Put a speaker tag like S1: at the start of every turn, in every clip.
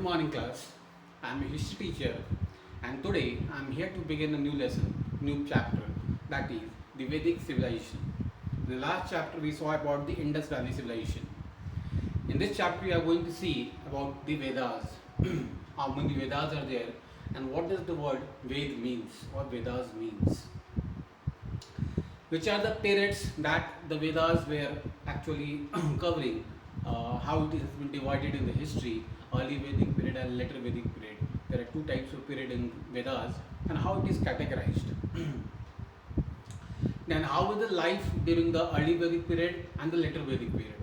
S1: morning class. I'm a history teacher and today I'm here to begin a new lesson, new chapter, that is the Vedic civilization. In the last chapter we saw about the Indus Valley civilization. In this chapter we are going to see about the Vedas, how many Vedas are there and what does the word Ved means or Vedas means. Which are the periods that the Vedas were actually covering, how it has been divided in the history, early Vedic period and later Vedic period. There are two types of period in Vedas and how it is categorized. Then how was the life during the early Vedic period and the later Vedic period?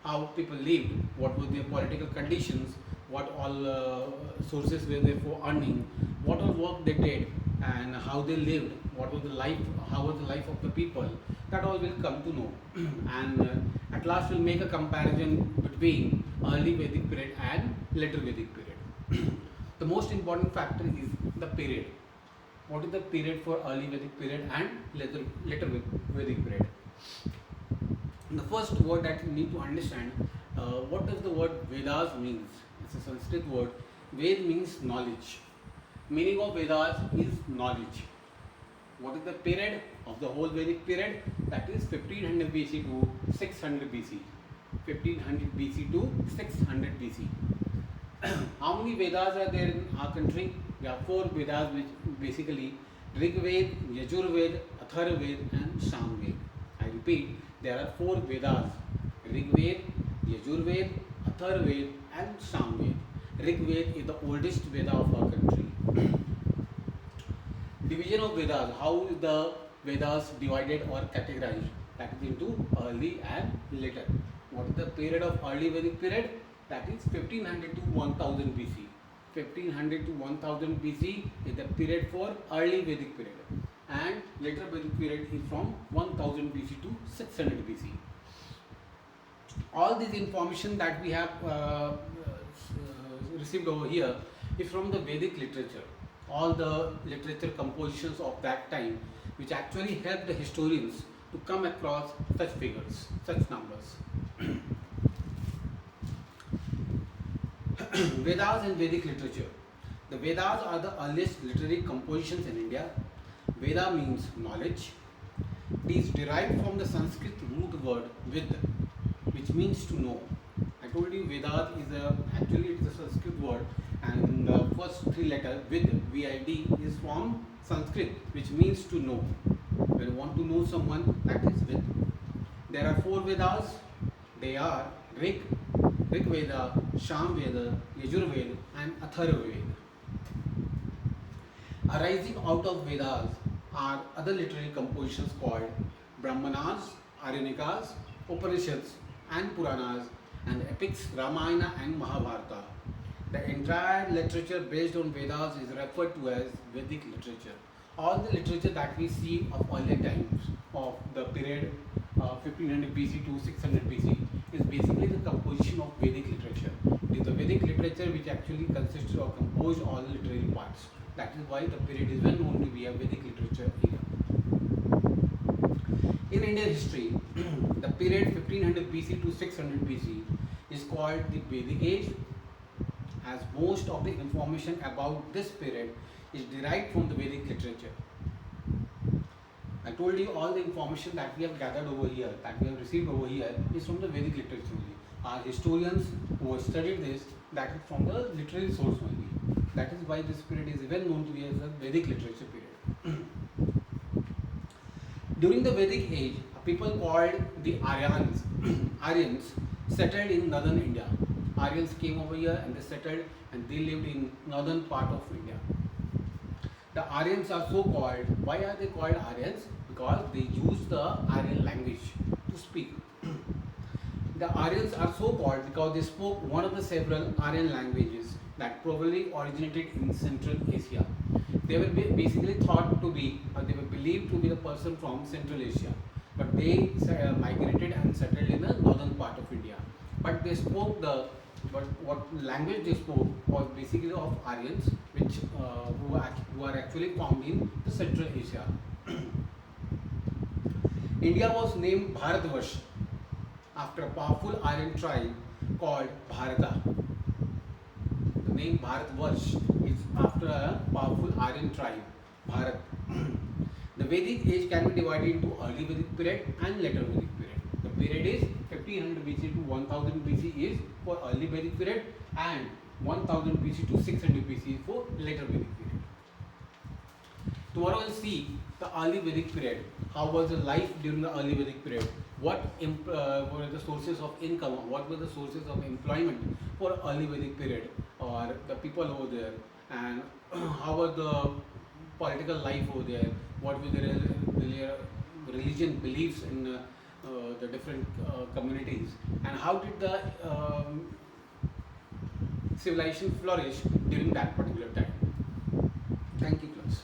S1: How people lived, what were their political conditions, what all sources were there for earning, what all work they did and how they lived, what was the life, how was the life of the people, that all will come to know. And at last we'll make a comparison between early Vedic period and later Vedic period. The most important factor is the period. What is the period for early Vedic period and later Vedic period? The first word that you need to understand, what does the word Vedas means? It's a Sanskrit word. Ved means knowledge. Meaning of Vedas is knowledge. What is the period of the whole Vedic period? That is 1500 BC to 600 BC. 1500 BC to 600 BC. How many Vedas are there in our country? There are 4 Vedas, which basically Rig Ved, Yajur Ved, Athar Ved and Sam Ved. I repeat, there are 4 Vedas: Rig Ved, Yajur Ved, Athar Ved and Sam Ved. Rig Ved is the oldest Veda of our country. Division of Vedas, how is the Vedas divided or categorized? That is into early and later. What is the period of early Vedic period? That is 1500 to 1000 BC. 1500 to 1000 BC is the period for early Vedic period, and later Vedic period is from 1000 BC to 600 BC. All this information that we have received over here is from the Vedic literature. All the literature compositions of that time, which actually help the historians to come across such figures, such numbers. Vedas and Vedic literature. The Vedas are the earliest literary compositions in India. Veda means knowledge. It is derived from the Sanskrit root word Vid, which means to know. I told you Vedas is actually it is a Sanskrit word, and the first 3 letters Vid, V-I-D, is from Sanskrit, which means to know. When you want to know someone, that is Vid. There are 4 Vedas. They are Rig Veda, Sham Veda, Yajur Veda and Atharva Veda. Arising out of Vedas are other literary compositions called Brahmanas, Aranikas, Upanishads and Puranas, and the epics Ramayana and Mahabharata. The entire literature based on Vedas is referred to as Vedic literature. All the literature that we see of earlier times, of the period 1500 BC to 600 BC, is basically the composition of Vedic literature. It is the Vedic literature which actually consisted or composed all the literary parts. That is why the period is well known to be a Vedic literature era. In Indian history, the period 1500 BC to 600 BC is called the Vedic Age, as most of the information about this period is derived from the Vedic literature. I told you all the information that we have gathered over here, that we have received over here, is from the Vedic literature only. Our historians who have studied this, that is from the literary source only. That is why this period is well known to be as a Vedic literature period. During the Vedic age, people called the Aryans, Aryans settled in northern India. Aryans came over here and they settled and they lived in northern part of India. The Aryans are so called. Why are they called Aryans? Because they use the Aryan language to speak. The Aryans are so called because they spoke one of the several Aryan languages that probably originated in Central Asia. They were basically thought to be, or they were believed to be the person from Central Asia, but they migrated and settled in the northern part of India. But they spoke what language they spoke was basically of Aryans, which who are actually found in the Central Asia. India was named Bharatvarsh after a powerful Aryan tribe called Bharata. The name Bharatvarsh is after a powerful Aryan tribe, Bharat. The Vedic age can be divided into early Vedic period and later Vedic period. The period is 1500 BC to 1000 BC is for early Vedic period, and 1000 BC to 600 BC is for later Vedic period. Tomorrow we'll see the early Vedic period. How was the life during the early Vedic period? What were the sources of income? What were the sources of employment for early Vedic period, or the people over there? And how was the political life over there? What were the religion beliefs in the different communities? And how did the civilization flourish during that particular time? Thank you, class.